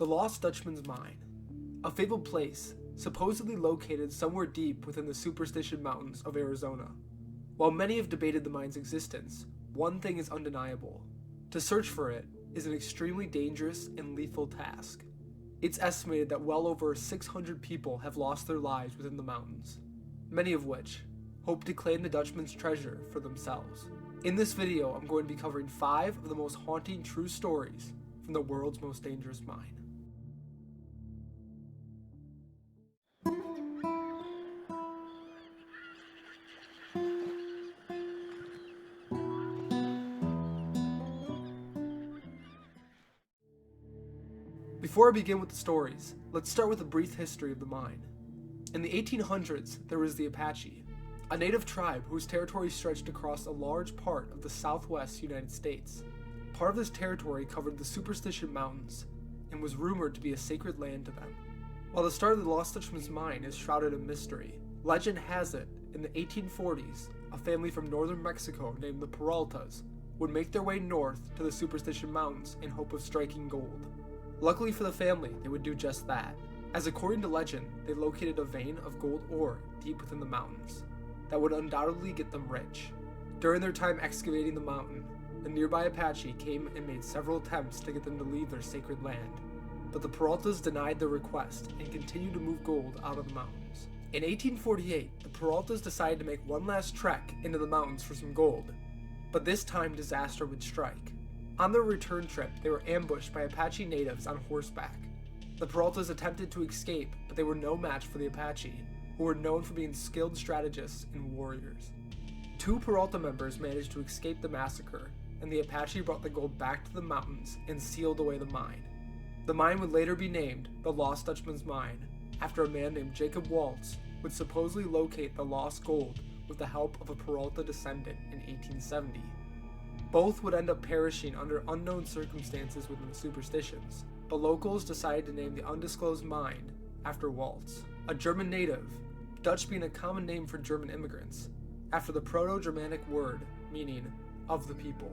The Lost Dutchman's Mine, a fabled place supposedly located somewhere deep within the Superstition Mountains of Arizona. While many have debated the mine's existence, one thing is undeniable. To search for it is an extremely dangerous and lethal task. It's estimated that well over 600 people have lost their lives within the mountains, many of which hope to claim the Dutchman's treasure for themselves. In this video, I'm going to be covering 5 of the most haunting true stories from the world's most dangerous mine. Before I begin with the stories, let's start with a brief history of the mine. In the 1800s, there was the Apache, a native tribe whose territory stretched across a large part of the southwest United States. Part of this territory covered the Superstition Mountains and was rumored to be a sacred land to them. While the start of the Lost Dutchman's Mine is shrouded in mystery, legend has it in the 1840s, a family from northern Mexico named the Peraltas would make their way north to the Superstition Mountains in hope of striking gold. Luckily for the family, they would do just that, as according to legend, they located a vein of gold ore deep within the mountains that would undoubtedly get them rich. During their time excavating the mountain, the nearby Apache came and made several attempts to get them to leave their sacred land, but the Peraltas denied their request and continued to move gold out of the mountains. In 1848, the Peraltas decided to make one last trek into the mountains for some gold, but this time disaster would strike. On their return trip, they were ambushed by Apache natives on horseback. The Peraltas attempted to escape, but they were no match for the Apache, who were known for being skilled strategists and warriors. 2 Peralta members managed to escape the massacre, and the Apache brought the gold back to the mountains and sealed away the mine. The mine would later be named the Lost Dutchman's Mine, after a man named Jacob Waltz would supposedly locate the lost gold with the help of a Peralta descendant in 1870. Both would end up perishing under unknown circumstances within the superstitions, but locals decided to name the undisclosed mine after Waltz, a German native, Dutch being a common name for German immigrants, after the Proto-Germanic word meaning of the people.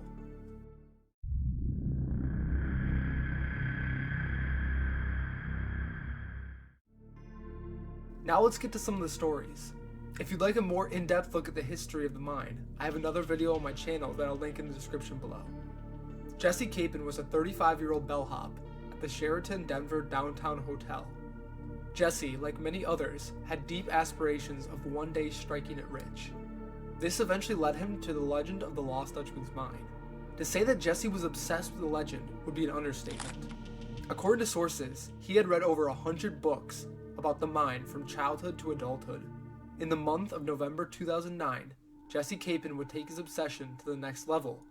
Now let's get to some of the stories. If you'd like a more in-depth look at the history of the mine, I have another video on my channel that I'll link in the description below. Jesse Capin was a 35-year-old bellhop at the Sheraton Denver Downtown Hotel. Jesse, like many others, had deep aspirations of one day striking it rich. This eventually led him to the legend of the Lost Dutchman's Mine. To say that Jesse was obsessed with the legend would be an understatement. According to sources, he had read over 100 books about the mine from childhood to adulthood. In the month of November 2009, Jesse Capin would take his obsession to the next level,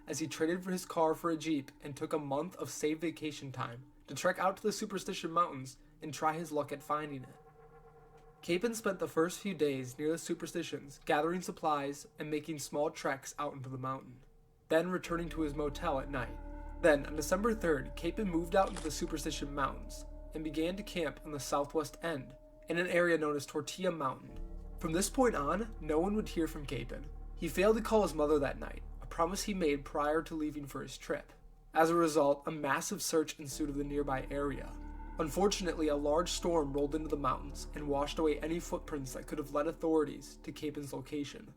as he traded for his car for a Jeep and took a month of saved vacation time to trek out to the Superstition Mountains and try his luck at finding it. Capin spent the first few days near the Superstitions gathering supplies and making small treks out into the mountain, then returning to his motel at night. Then, on December 3rd, Capin moved out into the Superstition Mountains and began to camp on the southwest end, in an area known as Tortilla Mountain. From this point on, no one would hear from Capin. He failed to call his mother that night, a promise he made prior to leaving for his trip. As a result, a massive search ensued of the nearby area. Unfortunately, a large storm rolled into the mountains and washed away any footprints that could have led authorities to Capin's location.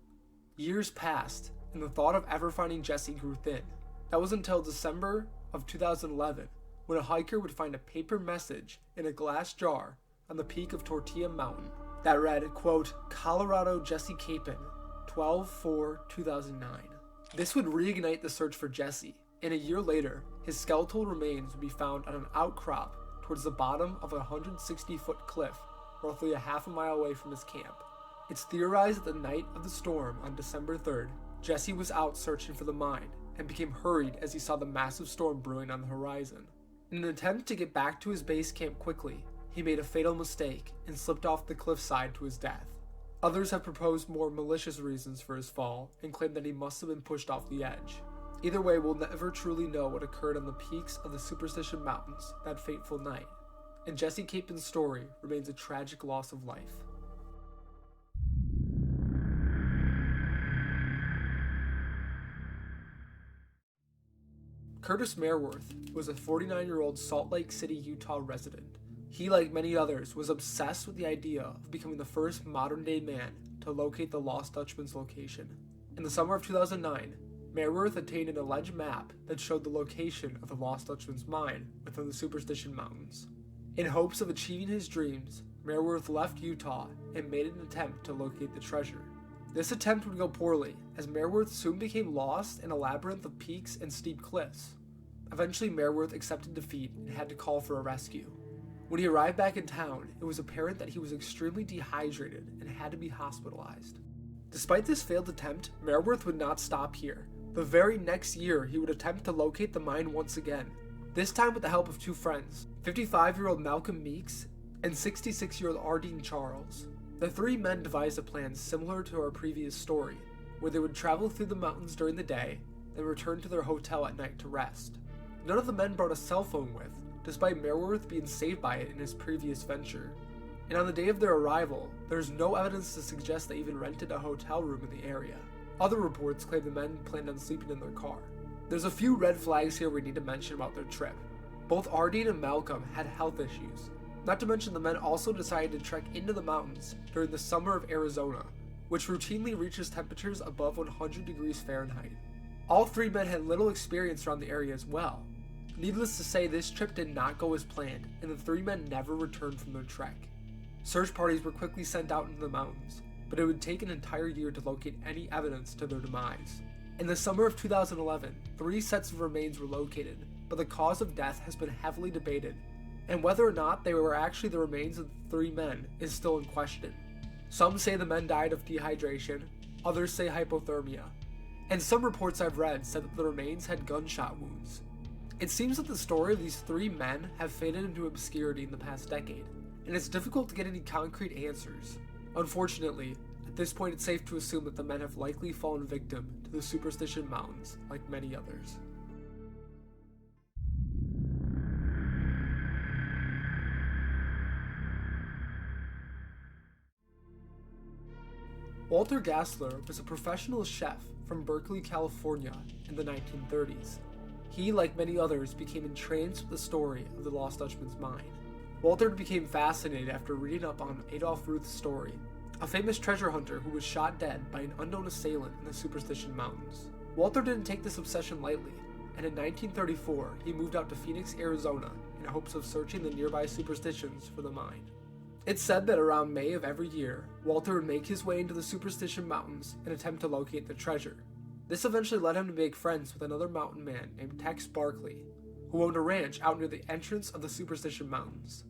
Years passed, and the thought of ever finding Jesse grew thin. That was until December of 2011, when a hiker would find a paper message in a glass jar on the peak of Tortilla Mountain that read, quote, Colorado Jesse Capin, 12/4/2009. This would reignite the search for Jesse, and a year later, his skeletal remains would be found on an outcrop towards the bottom of a 160-foot cliff, roughly a half a mile away from his camp. It's theorized that the night of the storm on December 3rd, Jesse was out searching for the mine and became hurried as he saw the massive storm brewing on the horizon. In an attempt to get back to his base camp quickly, he made a fatal mistake and slipped off the cliffside to his death. Others have proposed more malicious reasons for his fall and claim that he must have been pushed off the edge. Either way, we'll never truly know what occurred on the peaks of the Superstition Mountains that fateful night, and Jesse Capin's story remains a tragic loss of life. Curtis Merworth was a 49-year-old Salt Lake City, Utah resident. He, like many others, was obsessed with the idea of becoming the first modern-day man to locate the lost Dutchman's location. In the summer of 2009, Merworth obtained an alleged map that showed the location of the lost Dutchman's mine within the Superstition Mountains. In hopes of achieving his dreams, Merworth left Utah and made an attempt to locate the treasure. This attempt would go poorly, as Merworth soon became lost in a labyrinth of peaks and steep cliffs. Eventually, Merworth accepted defeat and had to call for a rescue. When he arrived back in town, it was apparent that he was extremely dehydrated and had to be hospitalized. Despite this failed attempt, Merworth would not stop here. The very next year, he would attempt to locate the mine once again, this time with the help of two friends, 55-year-old Malcolm Meeks and 66-year-old Ardeen Charles. The three men devised a plan similar to our previous story, where they would travel through the mountains during the day, then return to their hotel at night to rest. None of the men brought a cell phone with, despite Merworth being saved by it in his previous venture. And on the day of their arrival, there is no evidence to suggest they even rented a hotel room in the area. Other reports claim the men planned on sleeping in their car. There's a few red flags here we need to mention about their trip. Both Ardeen and Malcolm had health issues. Not to mention the men also decided to trek into the mountains during the summer of Arizona, which routinely reaches temperatures above 100 degrees Fahrenheit. All three men had little experience around the area as well. Needless to say, this trip did not go as planned, and the three men never returned from their trek. Search parties were quickly sent out into the mountains, but it would take an entire year to locate any evidence to their demise. In the summer of 2011, 3 sets of remains were located, but the cause of death has been heavily debated, and whether or not they were actually the remains of the 3 men is still in question. Some say the men died of dehydration, others say hypothermia, and some reports I've read said that the remains had gunshot wounds. It seems that the story of these 3 men have faded into obscurity in the past decade, and it's difficult to get any concrete answers. Unfortunately, at this point it's safe to assume that the men have likely fallen victim to the Superstition Mountains like many others. Walter Gassler was a professional chef from Berkeley, California in the 1930s. He, like many others, became entranced with the story of the Lost Dutchman's mine. Walter became fascinated after reading up on Adolf Ruth's story, a famous treasure hunter who was shot dead by an unknown assailant in the Superstition Mountains. Walter didn't take this obsession lightly, and in 1934 he moved out to Phoenix, Arizona in hopes of searching the nearby superstitions for the mine. It's said that around May of every year, Walter would make his way into the Superstition Mountains and attempt to locate the treasure. This eventually led him to make friends with another mountain man named Tex Barkley, who owned a ranch out near the entrance of the Superstition Mountains.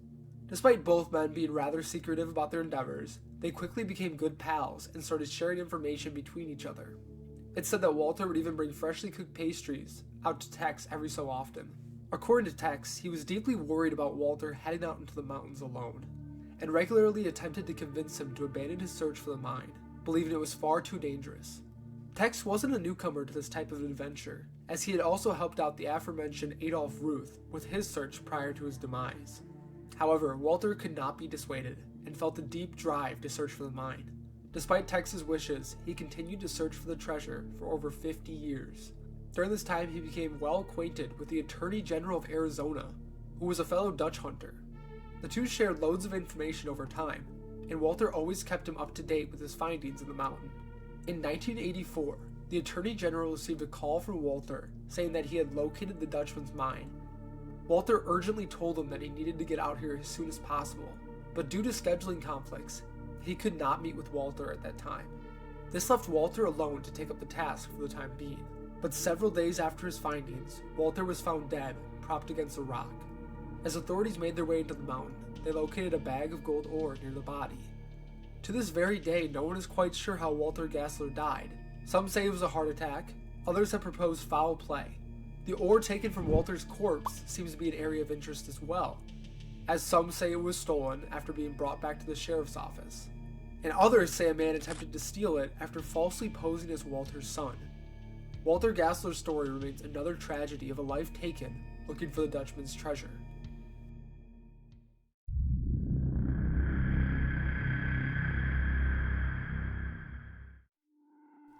Despite both men being rather secretive about their endeavors, they quickly became good pals and started sharing information between each other. It's said that Walter would even bring freshly cooked pastries out to Tex every so often. According to Tex, he was deeply worried about Walter heading out into the mountains alone, and regularly attempted to convince him to abandon his search for the mine, believing it was far too dangerous. Tex wasn't a newcomer to this type of adventure, as he had also helped out the aforementioned Adolf Ruth with his search prior to his demise. However, Walter could not be dissuaded, and felt a deep drive to search for the mine. Despite Tex's wishes, he continued to search for the treasure for over 50 years. During this time, he became well acquainted with the Attorney General of Arizona, who was a fellow Dutch hunter. The two shared loads of information over time, and Walter always kept him up to date with his findings in the mountain. In 1984, the Attorney General received a call from Walter saying that he had located the Dutchman's mine. Walter urgently told him that he needed to get out here as soon as possible, but due to scheduling conflicts, he could not meet with Walter at that time. This left Walter alone to take up the task for the time being, but several days after his findings, Walter was found dead, propped against a rock. As authorities made their way into the mountain, they located a bag of gold ore near the body. To this very day, no one is quite sure how Walter Gassler died. Some say it was a heart attack, others have proposed foul play. The ore taken from Walter's corpse seems to be an area of interest as well, as some say it was stolen after being brought back to the sheriff's office, and others say a man attempted to steal it after falsely posing as Walter's son. Walter Gassler's story remains another tragedy of a life taken looking for the Dutchman's treasure.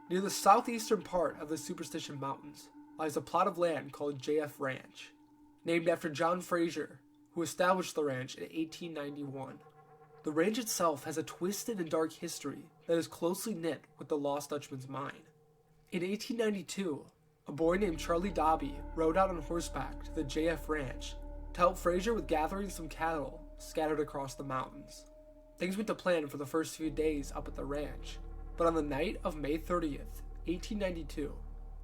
Near the southeastern part of the Superstition Mountains lies a plot of land called JF Ranch, named after John Fraser, who established the ranch in 1891. The ranch itself has a twisted and dark history that is closely knit with the lost Dutchman's mine. In 1892, a boy named Charlie Dobby rode out on horseback to the JF Ranch to help Fraser with gathering some cattle scattered across the mountains. Things went to plan for the first few days up at the ranch, but on the night of May 30th, 1892,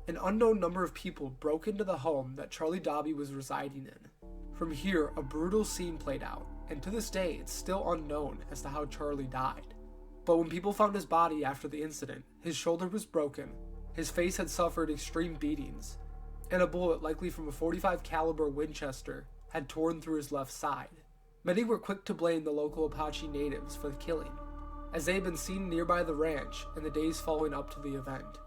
an unknown number of people broke into the home that Charlie Dobby was residing in. From here, a brutal scene played out, and to this day, it's still unknown as to how Charlie died. But when people found his body after the incident, his shoulder was broken, his face had suffered extreme beatings, and a bullet, likely from a .45 caliber Winchester, had torn through his left side. Many were quick to blame the local Apache natives for the killing, as they had been seen nearby the ranch in the days following up to the event.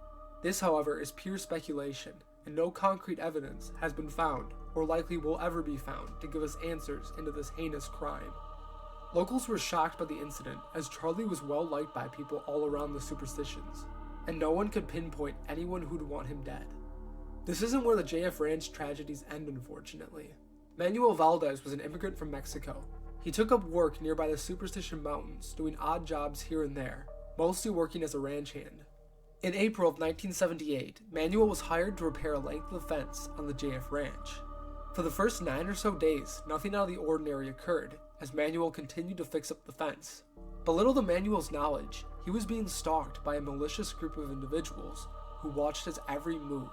This, however, is pure speculation, and no concrete evidence has been found or likely will ever be found to give us answers into this heinous crime. Locals were shocked by the incident, as Charlie was well liked by people all around the superstitions, and no one could pinpoint anyone who'd want him dead. This isn't where the JF Ranch tragedies end, unfortunately. Manuel Valdez was an immigrant from Mexico. He took up work nearby the Superstition Mountains, doing odd jobs here and there, mostly working as a ranch hand. In April of 1978, Manuel was hired to repair a length of fence on the JF Ranch. For the first 9 or so days, nothing out of the ordinary occurred, as Manuel continued to fix up the fence. But little to Manuel's knowledge, he was being stalked by a malicious group of individuals who watched his every move.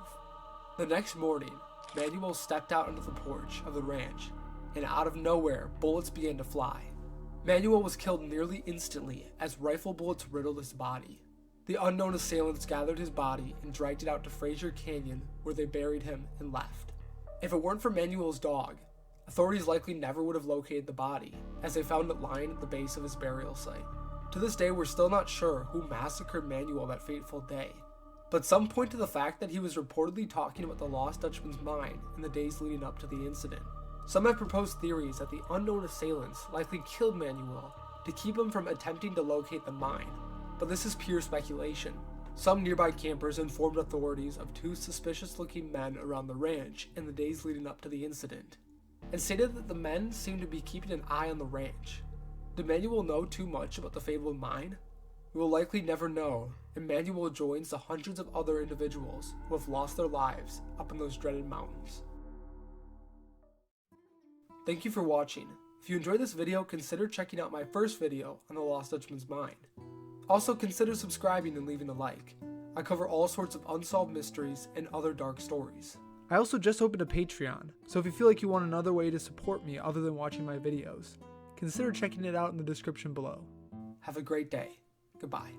The next morning, Manuel stepped out onto the porch of the ranch, and out of nowhere, bullets began to fly. Manuel was killed nearly instantly as rifle bullets riddled his body. The unknown assailants gathered his body and dragged it out to Fraser Canyon, where they buried him and left. If it weren't for Manuel's dog, authorities likely never would have located the body, as they found it lying at the base of his burial site. To this day, we're still not sure who massacred Manuel that fateful day, but some point to the fact that he was reportedly talking about the lost Dutchman's mine in the days leading up to the incident. Some have proposed theories that the unknown assailants likely killed Manuel to keep him from attempting to locate the mine, but this is pure speculation. Some nearby campers informed authorities of 2 suspicious-looking men around the ranch in the days leading up to the incident, and stated that the men seemed to be keeping an eye on the ranch. Did Manuel know too much about the fabled mine? We will likely never know, and Manuel joins the hundreds of other individuals who have lost their lives up in those dreaded mountains. Thank you for watching. If you enjoyed this video, consider checking out my first video on the lost Dutchman's mine. Also, consider subscribing and leaving a like. I cover all sorts of unsolved mysteries and other dark stories. I also just opened a Patreon, so if you feel like you want another way to support me other than watching my videos, consider checking it out in the description below. Have a great day. Goodbye.